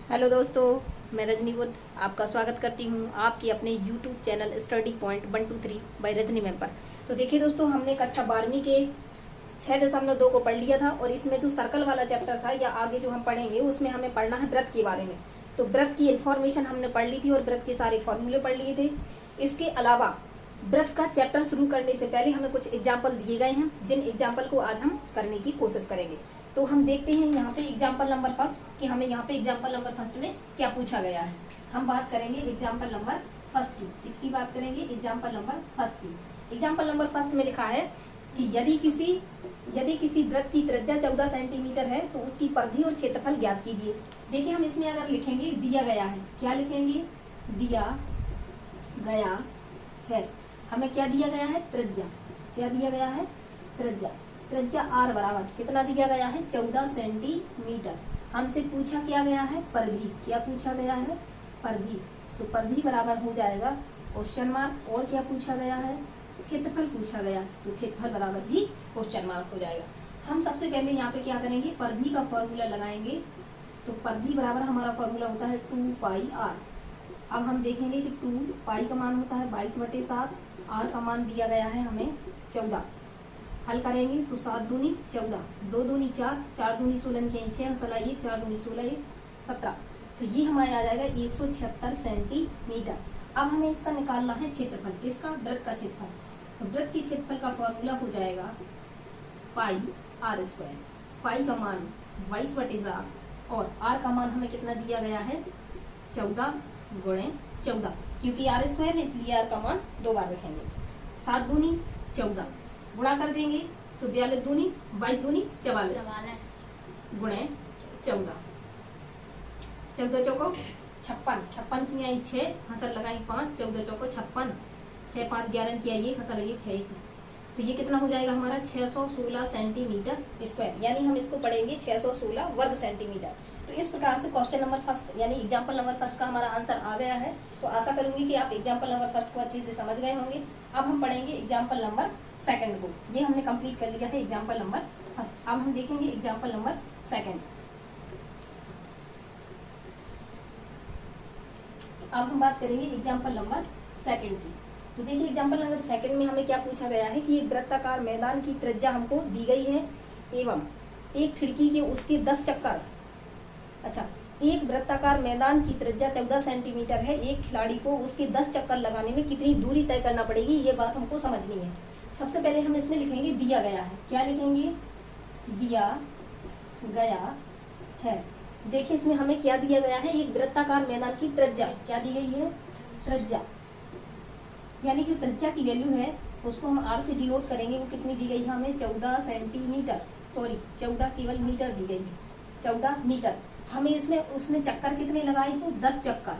Hello दोस्तों, मैं रजनी बुद्ध आपका स्वागत करती हूँ आपकी अपने YouTube channel study point 123 by Rajni ma'am पर। तो देखिए दोस्तों, हमने कक्षा 12वीं के 6.2 को पढ़ लिया था और इसमें जो सर्कल वाला चैप्टर था या आगे जो हम पढ़ेंगे उसमें हमें पढ़ना है व्रत के बारे में। तो व्रत की इन्फॉर्मेशन हमने पढ़ ली थी और व्रत के सारे फॉर्मूले पढ़ लिए थे। इसके अलावा व्रत का चैप्टर शुरू करने से पहले हमें कुछ एग्जाम्पल दिए गए हैं, जिन एग्जाम्पल को आज हम करने की कोशिश करेंगे। तो हम देखते हैं यहाँ पे एग्जाम्पल नंबर फर्स्ट कि हमें यहाँ पे एग्जाम्पल नंबर फर्स्ट में क्या पूछा गया है। हम बात करेंगे एग्जाम्पल नंबर फर्स्ट की। इसकी बात करेंगे एग्जाम्पल नंबर फर्स्ट की। एग्जाम्पल नंबर फर्स्ट में लिखा है कि यदि किसी वृत्त की त्रिज्या 14 सेंटीमीटर है तो उसकी परिधि और क्षेत्रफल ज्ञात कीजिए। देखिए, हम इसमें अगर लिखेंगे दिया गया है, क्या लिखेंगे? दिया गया है। हमें क्या दिया गया है? त्रिज्या। क्या दिया गया है? त्रिज्या। त्रिज्या r बराबर कितना दिया गया है? 14 सेंटीमीटर। हमसे पूछा क्या गया है? परिधि। क्या पूछा गया है? परिधि। तो परिधि बराबर हो जाएगा क्वेश्चन मार्क। और क्या पूछा गया है? क्षेत्रफल पूछा गया, तो क्षेत्रफल बराबर भी क्वेश्चन मार्क हो जाएगा। हम सबसे पहले यहाँ पे क्या करेंगे? परिधि का फॉर्मूला लगाएंगे। तो परिधि बराबर हमारा फॉर्मूला होता है 2πr। अब हम देखेंगे कि 2π का मान होता है 22/7, r का मान दिया गया है हमें 14। हल करेंगे तो 7 दूनी 14, 2 दूनी 4, 4 दूनी 16 के 6, 1 4 दूनी 16 17। तो ये हमारे आ जाएगा 176 सेंटीमीटर। अब हमें इसका निकालना है क्षेत्रफल। किसका? व्रत का क्षेत्रफल। तो व्रत की क्षेत्रफल का फॉर्मूला हो जाएगा πr²। पाई का मान 22/7 और r का मान हमें कितना दिया गया है? 14 गुणे 14, क्योंकि r² है इसलिए r का मान 2 बार रखेंगे। 7 दूनी 14 गुणा कर देंगे तो 42 दूनी 22 दूनी 44 गुणे 14, 14 चौको 56, 56 की आई 6, हंसल लगाई 5, 14 चौको 56, 6 5 11 की आई 1, हंसल लगी 6। तो ये कितना हो जाएगा हमारा? 616 सेंटीमीटर स्क्वायर। यानी हम इसको पढ़ेंगे 616 वर्ग सेंटीमीटर। तो इस प्रकार से क्वेश्चन नंबर फर्स्ट यानी एग्जाम्पल नंबर फर्स्ट का हमारा आंसर आ गया है। तो आशा करूंगी कि आप एग्जाम्पल नंबर फर्स्ट को अच्छे से समझ गए होंगे। अब हम पढ़ेंगे एग्जाम्पल नंबर सेकंड को। ये हमने कंप्लीट कर लिया है एग्जाम्पल नंबर फर्स्ट। अब हम देखेंगे एग्जाम्पल नंबर सेकंड। अब हम बात करेंगे एग्जाम्पल नंबर सेकंड की। तो देखिए, एग्जाम्पल नंबर सेकंड में हमें क्या पूछा गया है कि एक वृत्ताकार मैदान की त्रिज्या हमको दी गई है एवं एक खिड़की के उसके 10 चक्कर। अच्छा, एक वृत्ताकार मैदान की त्रिज्या 14 सेंटीमीटर है। एक खिलाड़ी को उसके 10 चक्कर लगाने में कितनी दूरी तय करना पड़ेगी, ये बात हमको समझनी है। सबसे पहले हम इसमें लिखेंगे दिया गया है। क्या लिखेंगे? दिया गया है। देखिए, इसमें हमें क्या दिया गया है? एक वृत्ताकार मैदान की त्रिज्या क्या दी गई है? त्रिज्या। यानी जो त्रिज्या की वैल्यू है उसको हम r से डिनोट करेंगे। वो कितनी दी गई है हमें? 14 सेंटीमीटर। सॉरी, 14 केवल मीटर दी गई है, 14 मीटर। हमें इसमें उसने चक्कर कितने लगाए हैं? 10 चक्कर।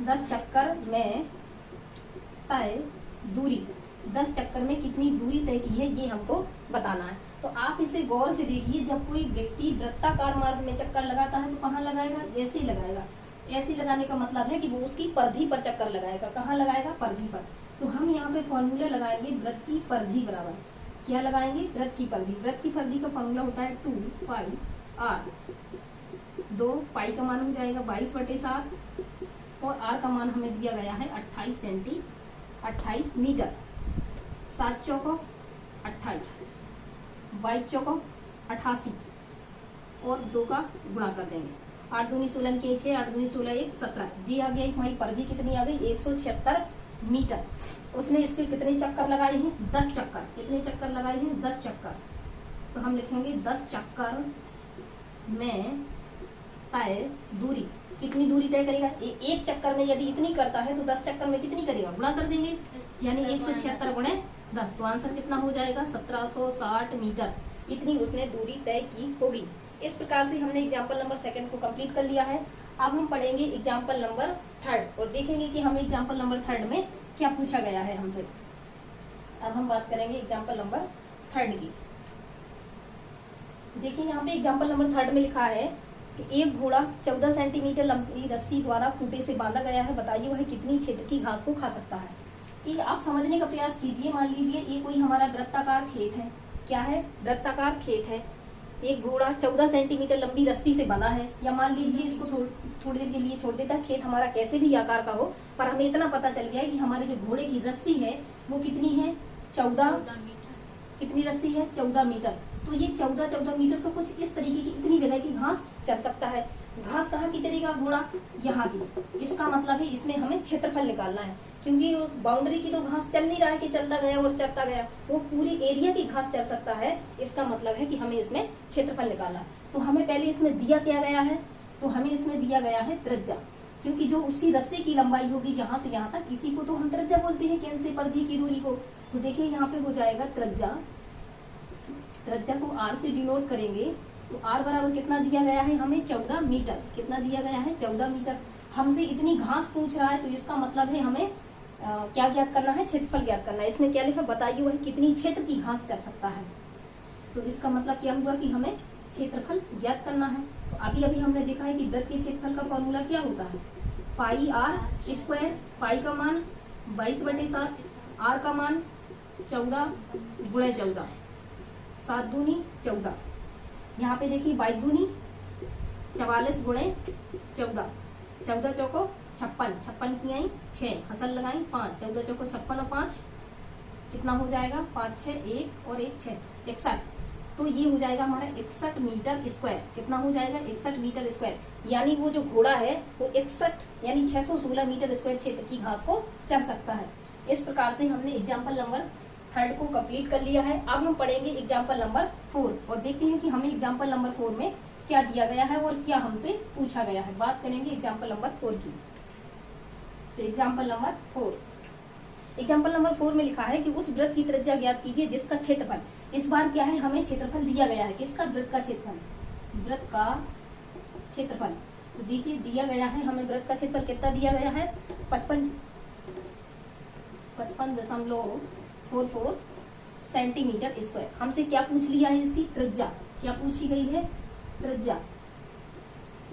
10 चक्कर में तय दूरी, 10 चक्कर में कितनी दूरी तय की है ये हमको बताना है। तो आप इसे गौर से देखिए। जब कोई व्यक्ति वृत्ताकार मार्ग में चक्कर लगाता है तो कहाँ लगाएगा? ऐसे ही लगाएगा। ऐसे लगाने का मतलब है कि वो उसकी परिधि पर चक्कर लगाएगा। कहाँ लगाएगा? परिधि पर। तो हम यहाँ पे फॉर्मूला लगाएंगे व्रत की परिधि बराबर क्या लगाएंगे? व्रत की परिधि। व्रत की परिधि का फॉर्मूला होता है 2πr। 2π का मान हो जाएगा 22/7 और r का मान हमें दिया गया है 28 मीटर। 7 चौको 28, 22 चौको 88 और 2 का गुणा कर देंगे। 8 दूनी 16 के 6, 8 दूनी 16 1 17। जी आ गई हमारी परिधि कितनी आ गई? 176 मीटर। उसने इसके कितने चक्कर लगाए हैं? 10 चक्कर। कितने चक्कर लगाए हैं? 10 चक्कर। तो हम लिखेंगे 10 चक्कर में तय दूरी। कितनी दूरी तय करेगा? एक चक्कर में यदि इतनी करता है तो 10 चक्कर में कितनी करेगा? गुणा कर देंगे, यानी 176 गुणे 10। तो आंसर कितना हो जाएगा? 1760 मीटर। इतनी उसने दूरी तय की होगी। इस प्रकार से हमने एग्जाम्पल नंबर सेकंड को कंप्लीट कर लिया है। अब हम पढ़ेंगे एग्जाम्पल नंबर थर्ड और देखेंगे कि हमें एग्जाम्पल नंबर थर्ड में क्या पूछा गया है हमसे। अब हम बात करेंगे एग्जाम्पल नंबर थर्ड की। देखिए, यहाँ पे एग्जाम्पल नंबर थर्ड में लिखा है कि एक घोड़ा 14 सेंटीमीटर लंबी रस्सी द्वारा खूंटे से बांधा गया है। बताइए वह कितनी क्षेत्र की घास को खा सकता है। ये आप समझने का प्रयास कीजिए। मान लीजिए ये कोई हमारा वृत्ताकार खेत है। क्या है? वृत्ताकार खेत है। एक घोड़ा 14 सेंटीमीटर लंबी रस्सी से बना है, या मान लीजिए इसको थोड़ी देर के लिए छोड़ देता है, खेत हमारा कैसे भी आकार का हो, पर हमें इतना पता चल गया है कि हमारे जो घोड़े की रस्सी है वो कितनी है, 14 मीटर। कितनी रस्सी है, 14 मीटर। तो ये 14 मीटर का कुछ इस तरीके की इतनी जगह की घास चल सकता है। घास कहाँ की चलेगा, घोड़ा यहाँ की। इसका मतलब है इसमें हमें क्षेत्रफल निकालना है, क्योंकि बाउंड्री की तो घास चल नहीं रहा है कि चलता गया और चलता गया, वो पूरी एरिया की घास चल सकता है। इसका मतलब है कि हमें इसमें क्षेत्रफल निकालना है। तो हमें पहले इसमें दिया क्या गया है, तो हमें इसमें दिया गया है त्रिज्या, क्योंकि जो उसकी रस्सी की लंबाई होगी यहाँ से यहाँ तक, इसी को तो हम त्रिज्या बोलते हैं, केंद्र से परिधि की दूरी को। तो देखिए यहाँ पे हो जाएगा त्रिज्या, त्रिज्या को r से डिनोट करेंगे, तो r बराबर कितना दिया गया है हमें, 14 मीटर। कितना दिया गया है, 14 मीटर। हमसे इतनी घास पूछ रहा है, तो इसका मतलब है हमें क्या ज्ञात करना है, क्षेत्रफल ज्ञात करना है। इसमें क्या लिखा, बताइए वह कितनी क्षेत्र की घास चल सकता है। तो इसका मतलब क्या हुआ कि हमें क्षेत्रफल ज्ञात करना है। तो अभी अभी हमने देखा है कि वृत्त के क्षेत्रफल का फॉर्मूला क्या होता है, पाई r स्क्वायर। पाई का मान 22/7, r का मान 14 गुणे 14, 7 दूनी 14। यहाँ पे देखिए 22 दूनी 44 गुणे 14, 14 चौको 56, 56 की आई 6, हसल लगाई 5, 14 चौको 56 और 5 कितना हो जाएगा, 5 6 1 और 1 6, 61। तो ये हो जाएगा हमारा 61 मीटर स्क्वायर। कितना हो जाएगा, 61 मीटर स्क्वायर। यानी वो जो घोड़ा है वो 61 यानी 616 मीटर स्क्वायर क्षेत्र की घास को चल सकता है। इस प्रकार से हमने एग्जाम्पल नंबर 3 को कंप्लीट कर लिया है। अब हम पढ़ेंगे एग्जाम्पल नंबर 4 और देखते हैं कि हमें एग्जाम्पल नंबर 4 में क्या दिया गया है और क्या हमसे पूछा गया है। बात करेंगे एग्जाम्पल नंबर 4 की। तो एग्जाम्पल नंबर 4 में लिखा है कि उस वृत्त की त्रिज्या ज्ञात कीजिए जिसका क्षेत्रफल, इस बार क्या है, हमें क्षेत्रफल दिया गया है। किसका, वृत्त का क्षेत्रफल, वृत्त का क्षेत्रफल। तो देखिए दिया गया है हमें वृत्त का क्षेत्रफल कितना दिया गया है, 55.44 सेंटीमीटर स्क्वायर। हमसे क्या पूछ लिया है, इसकी त्रिज्या। क्या पूछी गई है, त्रिज्या।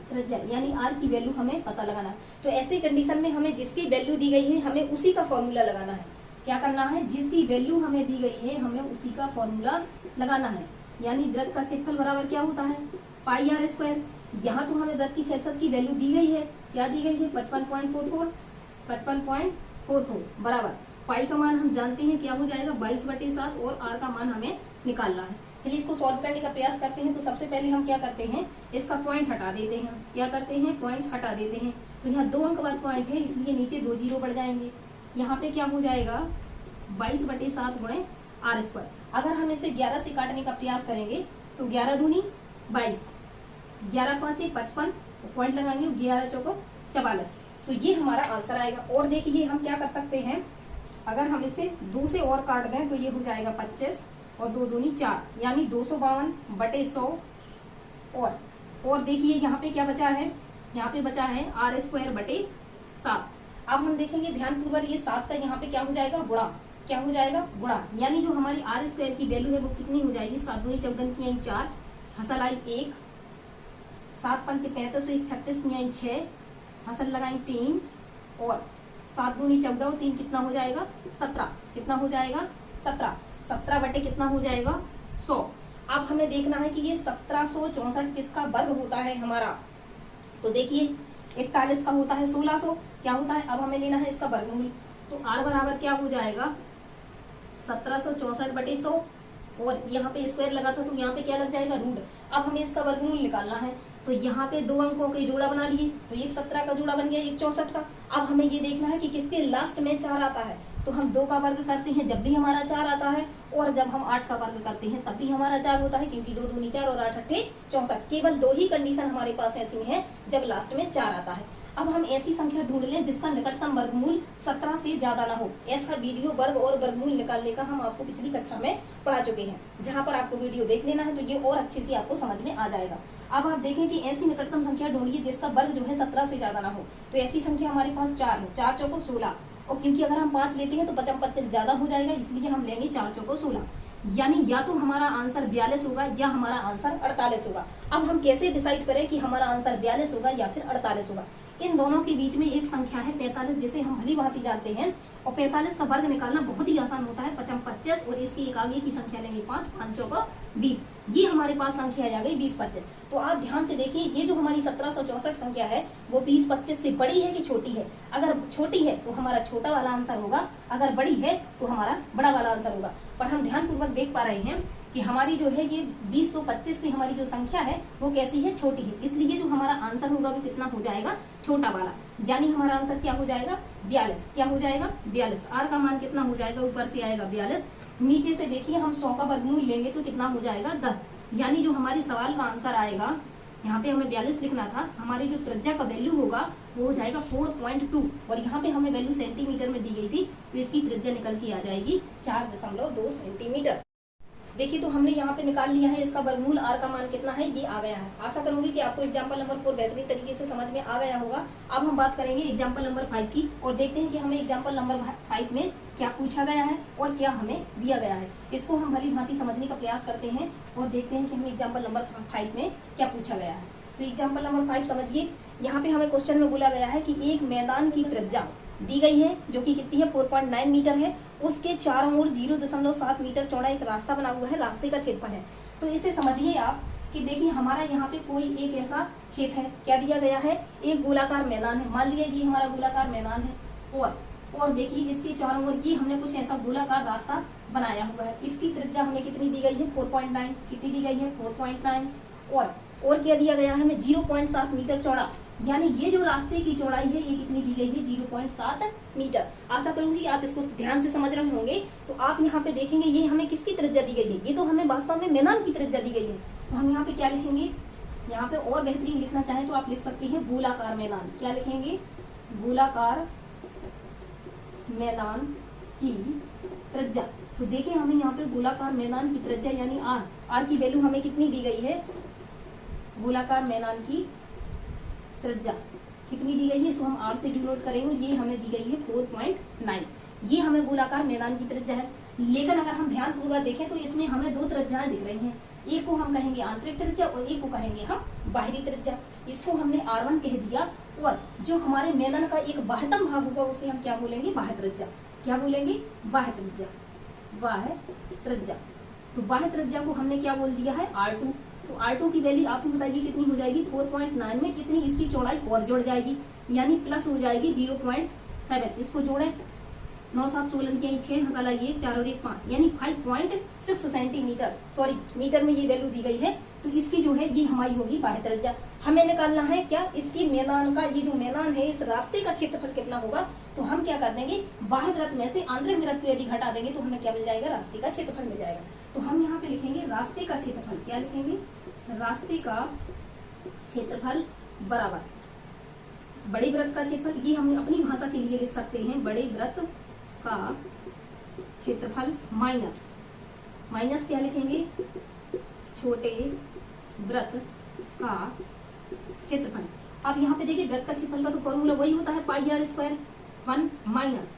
त्रिज्या यानी r की वैल्यू हमें पता लगाना है। तो ऐसी कंडीशन में हमें जिसकी वैल्यू दी गई है हमें उसी का फॉर्मूला लगाना है। क्या करना है, जिसकी वैल्यू हमें दी गई है हमें उसी का फॉर्मूला लगाना है। यानी वृत्त का क्षेत्रफल बराबर क्या होता है, पाई r स्क्वायर। यहाँ तो हमें वृत्त की क्षेत्रफल की वैल्यू दी गई है, क्या दी गई है, 55.44 बराबर पाई का मान हम जानते हैं क्या हो जाएगा, 22/7 और r का मान हमें निकालना है। चलिए इसको सॉल्व करने का प्रयास करते हैं। तो सबसे पहले हम क्या करते हैं, इसका पॉइंट हटा देते हैं। क्या करते हैं, पॉइंट हटा देते हैं। तो यहाँ 2 अंक बाद पॉइंट है, इसलिए नीचे 2 जीरो बढ़ जाएंगे। यहाँ पे क्या हो जाएगा, 22/7 गुणे r स्क्वायर। अगर हम इसे 11 से काटने का प्रयास करेंगे तो 11 दूनी 22, 11 5 55, पॉइंट लगाएंगे, 11 चौको 44। तो ये हमारा आंसर आएगा। और देखिए हम क्या कर सकते हैं, अगर हम इसे 2 से और काट दें तो ये हो जाएगा 25 और 2 दूनी 4, यानी 252/100। और देखिए यहाँ पे क्या बचा है, यहाँ पे बचा है r²/7। अब हम देखेंगे ध्यानपूर्वक, ये 7 का यहाँ पे क्या हो जाएगा, गुणा। क्या हो जाएगा, गुणा। यानी जो हमारी r² की वैल्यू है वो कितनी हो जाएगी, 7 दूनी 14 की आई 4, हसल आई 1, 7 पंच 35, 1 36 की आई 6, हसल लगाई 3 और 7 दूनी 14 और 3 कितना हो जाएगा, 17। कितना हो जाएगा, 17। 17 बटे कितना हो जाएगा, 100। अब हमें देखना है कि ये 1764 किसका वर्ग होता है हमारा। तो देखिए 41 का होता है 1600, क्या होता है, अब हमें लेना है इसका वर्गमूल। तो r बराबर क्या हो जाएगा, 1764/100 और यहाँ पे स्क्वायर लगा था तो यहाँ पे क्या लग जाएगा, रूट। अब हमें इसका वर्गमूल निकालना है। तो यहाँ पे 2 अंकों के जोड़ा बना लिए, तो एक 17 का जोड़ा बन गया, एक 64 का। अब हमें ये देखना है कि किसके लास्ट में 4 आता है। तो हम 2 का वर्ग करते हैं जब भी हमारा 4 आता है, और जब हम 8 का वर्ग करते हैं तब भी हमारा 4 होता है, क्योंकि 2 दूनी 4 और 8 अट्ठे 64। केवल 2 ही कंडीशन हमारे पास ऐसी है जब लास्ट में 4 आता है। अब हम ऐसी संख्या ढूंढ लें जिसका निकटतम वर्गमूल 17 से ज्यादा ना हो। ऐसा वीडियो वर्ग और वर्गमूल निकालने का हम आपको पिछली कक्षा में पढ़ा चुके हैं, जहां पर आपको वीडियो देख लेना है तो ये और अच्छे से आपको समझ में आ जाएगा। अब आप देखें कि ऐसी निकटतम संख्या ढूंढिए जिसका वर्ग जो है 17 से ज्यादा ना हो। तो ऐसी संख्या हमारे पास 4 है, 4 चौको 16, और क्योंकि अगर हम 5 लेते हैं तो 55 ज्यादा हो जाएगा, इसलिए हम लेंगे 4 चौको 16। यानी या तो हमारा आंसर 42 होगा या हमारा आंसर 48 होगा। अब हम कैसे डिसाइड करें कि हमारा आंसर 42 होगा या फिर 48 होगा। इन दोनों के बीच में एक संख्या है 45, जिसे हम भली भांति जानते हैं, और 45 का वर्ग निकालना बहुत ही आसान होता है। 55 और इसकी एक आगे की संख्या लेंगे 5, 5 चौको 20। ये हमारे पास संख्या आ जा गई 20-25। तो आप ध्यान से देखिए, ये जो हमारी 1764 संख्या है वो 20-25 से बड़ी है कि छोटी है? अगर छोटी है तो हमारा छोटा वाला आंसर होगा, अगर बड़ी है तो हमारा बड़ा वाला आंसर होगा। पर हम ध्यानपूर्वक देख पा रहे हैं कि हमारी जो है ये 20-25 से हमारी जो संख्या है वो कैसी है? छोटी है। इसलिए जो हमारा आंसर होगा वो कितना हो जाएगा? छोटा वाला। यानी हमारा आंसर क्या हो जाएगा? 42। क्या हो जाएगा? 42। आर का मान कितना हो जाएगा? ऊपर से आएगा 42, नीचे से देखिए हम 100 का वर्गमूल लेंगे तो कितना हो जाएगा? 10। यानी जो हमारे सवाल का आंसर आएगा, यहाँ पे हमें 42 लिखना था, हमारी जो त्रिज्या का वैल्यू होगा वो हो जाएगा 4.2, और यहाँ पे हमें वैल्यू सेंटीमीटर में दी गई थी तो इसकी त्रिज्या निकल के आ जाएगी 4.2 सेंटीमीटर। देखिए तो हमने यहाँ पे निकाल लिया है इसका वर्गमूल, आर का मान कितना है ये आ गया है। आशा करूंगी कि आपको एग्जाम्पल नंबर 4 बेहतरीन तरीके से समझ में आ गया होगा। अब हम बात करेंगे एग्जाम्पल नंबर 5 की और देखते हैं कि हमें एग्जाम्पल नंबर 5 में क्या पूछा गया है और क्या हमें दिया गया है। इसको हम भली भांति समझने का प्रयास करते हैं और देखते हैं कि हमें एग्जाम्पल नंबर 5 में क्या पूछा गया है। तो एग्जाम्पल नंबर 5 समझिए, यहाँ पे हमें क्वेश्चन में बोला गया है कि एक मैदान की त्रिज्या दी गई है जो कि कितनी है? 4.9 मीटर है। उसके चारों ओर 0.7 मीटर चौड़ा एक रास्ता बना हुआ है, रास्ते का क्षेत्रफल है। तो इसे समझिए आप कि देखिए हमारा यहाँ पे कोई एक ऐसा खेत है, क्या दिया गया है? एक गोलाकार मैदान है, मान लिया ये हमारा गोलाकार मैदान है, और देखिए इसके चारों ओर ये हमने कुछ ऐसा गोलाकार रास्ता बनाया हुआ है। इसकी त्रिज्या हमें कितनी दी गई है? 4.9। कितनी दी गई है? 4.9। और क्या दिया गया है हमें? 0.7 मीटर चौड़ा। यानी ये जो रास्ते की चौड़ाई है ये कितनी दी गई है? 0.7 मीटर। आशा करूंगी आप इसको ध्यान से समझ रहे होंगे। तो आप यहाँ पे देखेंगे ये हमें किसकी त्रिज्या दी गई है? ये तो हमें वास्तव में मैदान की त्रिज्या दी गई है। तो हम यहाँ पे क्या लिखेंगे? यहाँ पे और बेहतरीन लिखना चाहें तो आप लिख सकते हैं गोलाकार मैदान। क्या लिखेंगे? गोलाकार मैदान की त्रिज्या। तो देखिए हमें यहाँ पे गोलाकार मैदान की त्रिज्या यानी आर की वैल्यू हमें कितनी दी गई है? गोलाकार मैदान की त्रिज्या कितनी दी गई है? इसको हम आर से डिनोट करेंगे। ये हमें दी गई है 4.9। ये हमें गोलाकार मैदान की त्रिज्या है। लेकिन अगर हम ध्यान पूर्वक देखें तो इसमें हमें दो त्रिज्याएं दिख रही हैं। एक को हम कहेंगे आंतरिक त्रिज्या और एक को कहेंगे हम बाहरी त्रिज्या। इसको हमने R1 कह दिया, और जो हमारे मैदान का एक बाह्यतम भाग होगा उसे हम क्या बोलेंगे? बाह्य त्रिज्या। क्या बोलेंगे? बाह्य त्रिज्या। बाह्य त्रिज्या। तो बाह्य त्रिज्या को हमने क्या बोल दिया है? R2। तो R2 की वैल्यू आप ही बताइए कितनी हो जाएगी? 4.9 में कितनी इसकी चौड़ाई और जुड़ जाएगी, यानी प्लस हो जाएगी 0.7। इसको जोड़ें, 9 7 16 के 6 हसाला ये 4 और 1 5, यानी 5.6 सेंटीमीटर। सॉरी मीटर में ये वैल्यू दी गई है। तो इसकी जो है ये हमारी होगी बाह्य त्रिज्या। हमें निकालना है क्या? इसकी मैदान का, ये जो मैदान है इस रास्ते का क्षेत्रफल कितना होगा। तो हम क्या कर देंगे? बाह्य वृत्त में से आंतरिक वृत्त को यदि घटा देंगे तो हमें क्या मिल जाएगा? रास्ते का क्षेत्रफल मिल जाएगा। तो हम यहाँ पे लिखेंगे रास्ते का क्षेत्रफल। क्या लिखेंगे? रास्ते का क्षेत्रफल बराबर बड़े वृत्त का क्षेत्रफल। ये हम अपनी भाषा के लिए लिख सकते हैं बड़े वृत्त का क्षेत्रफल माइनस क्या लिखेंगे? छोटे वृत्त का क्षेत्रफल। अब यहाँ पे देखिए वृत्त का क्षेत्रफल का तो फॉर्मूला वही होता है pi r square 1 minus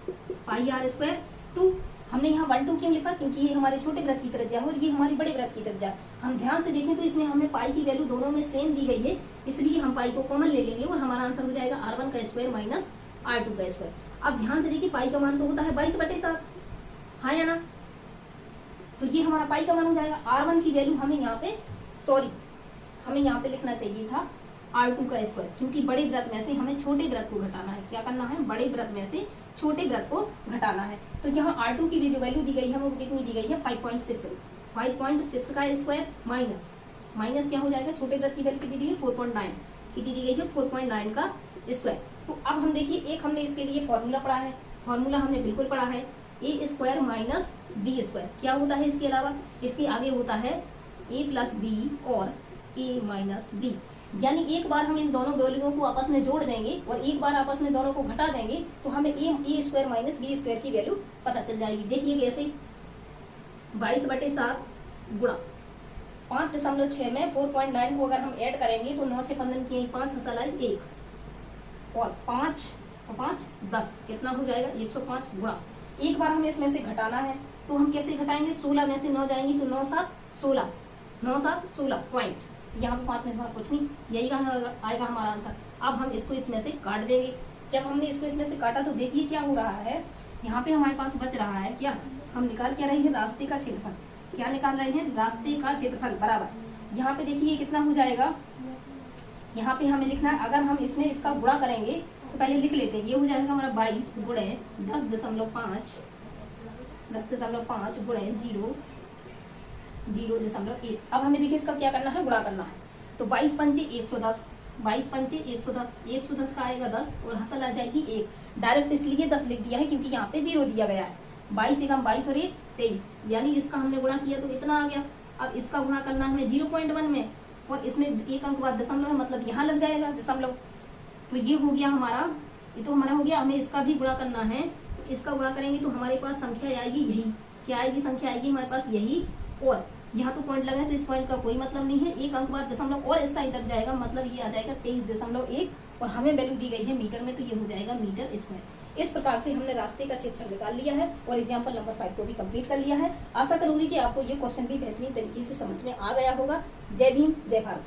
pi r square 2। हमने यहाँ 1 2 क्यों लिखा? क्योंकि ये हमारे छोटे वृत्त की त्रिज्या है और ये हमारी बड़े वृत्त की त्रिज्या। हम ध्यान से देखें तो इसमें हमें पाई की वैल्यू दोनों में सेम दी गई है, इसलिए हम पाई को कॉमन ले लेंगे और हमारा आंसर हो जाएगा R1 का स्क्वायर माइनस R2 का स्क्वायर। अब ध्यान से देखिए पाई का मान तो होता है 22/7, हाँ या ना? तो ये हमारा पाई का मान हो जाएगा। R1 की वैल्यू हमें यहाँ पे, सॉरी हमें यहाँ पे लिखना चाहिए था R2 का स्क्वायर, क्योंकि बड़े वृत्त में से हमें छोटे वृत्त को घटाना है। क्या करना है? बड़े वृत्त में से छोटे वृत्त को घटाना है। तो यहाँ R2 की भी जो वैल्यू दी गई है वो कितनी दी गई है? 5.6 का स्क्वायर माइनस क्या हो जाएगा? छोटे वृत्त की वैल्यू कितनी दी है? 4.9। कितनी दी गई है? 4.9 का स्क्वायर। तो अब हम देखिए एक हमने इसके लिए फॉर्मूला पढ़ा है, फॉर्मूला हमने बिल्कुल पढ़ा है ए स्क्वायर माइनस बी स्क्वायर। क्या होता है इसके अलावा? इसके आगे होता है ए प्लस बी और ए माइनस बी। यानी एक बार हम इन दोनों वैल्यूओं को आपस में जोड़ देंगे और एक बार आपस में दोनों को घटा देंगे तो हमें ए स्क्वायर माइनस बी स्क्वायर की वैल्यू पता चल जाएगी। देखिए कैसे? 22/7 गुणा 5.6 में 4.9 को अगर हम ऐड करेंगे तो 9 से 15 की 5 हसालाई 1 और 5 और 5 10, कितना हो जाएगा? 105 गुणा। एक बार हमें इसमें से घटाना है तो हम कैसे घटाएंगे? 16 में से 9 जाएंगी तो 9 7 16 9 7 16 पॉइंट, यहाँ पे 5 में कुछ नहीं, यही आएगा हमारा आंसर। अब हम इसको इसमें से काट देंगे। जब हमने इसको इसमें से काटा तो देखिए क्या हो रहा है, यहाँ पे हमारे पास बच रहा है क्या? हम निकाल क्या रहे हैं? रास्ते का क्षेत्रफल। क्या निकाल रहे हैं, रास्ते का क्षेत्रफल बराबर। यहाँ पे देखिए कितना हो जाएगा, यहाँ पे हमें लिखना है, अगर हम इसमें इसका गुणा करेंगे तो पहले लिख लेते हैं, ये हो जाएगा हमारा 22 गुणे 10.5 गुणे 0.1। अब हमें देखिए इसका क्या करना है, गुणा करना है। तो 22 पंचे 110, 22 पंचे 110, 110 का आएगा 10 और हसल आ जाएगी 1। डायरेक्ट इसलिए 10 लिख दिया है क्योंकि यहाँ पे 0 दिया गया है। 22 एकम 22 और 1 23, यानी इसका हमने गुणा किया तो इतना आ गया। अब इसका गुणा करना है हमें 0.1 में, और इसमें एक अंक बाद दशमलव है, मतलब यहाँ लग जाएगा दशमलव। तो ये हो गया हमारा, ये तो हमारा हो गया। हमें इसका भी गुणा करना है, तो इसका गुणा करेंगे तो हमारे पास संख्या आएगी यही। क्या आएगी, संख्या आएगी हमारे पास यही। और यहाँ तो पॉइंट लगा है तो इस पॉइंट का कोई मतलब नहीं है, एक अंक बाद दशमलव और इस साइड लग जाएगा, मतलब ये आ जाएगा 23.1 और हमें वैल्यू दी गई है मीटर में, तो ये हो जाएगा मीटर स्क्वायर। इस प्रकार से हमने रास्ते का क्षेत्रफल निकाल लिया है और एग्जाम्पल नंबर 5 को भी कंप्लीट कर लिया है। आशा करूंगी कि आपको ये क्वेश्चन भी बेहतरीन तरीके से समझ में आ गया होगा। जय भीम, जय भारत।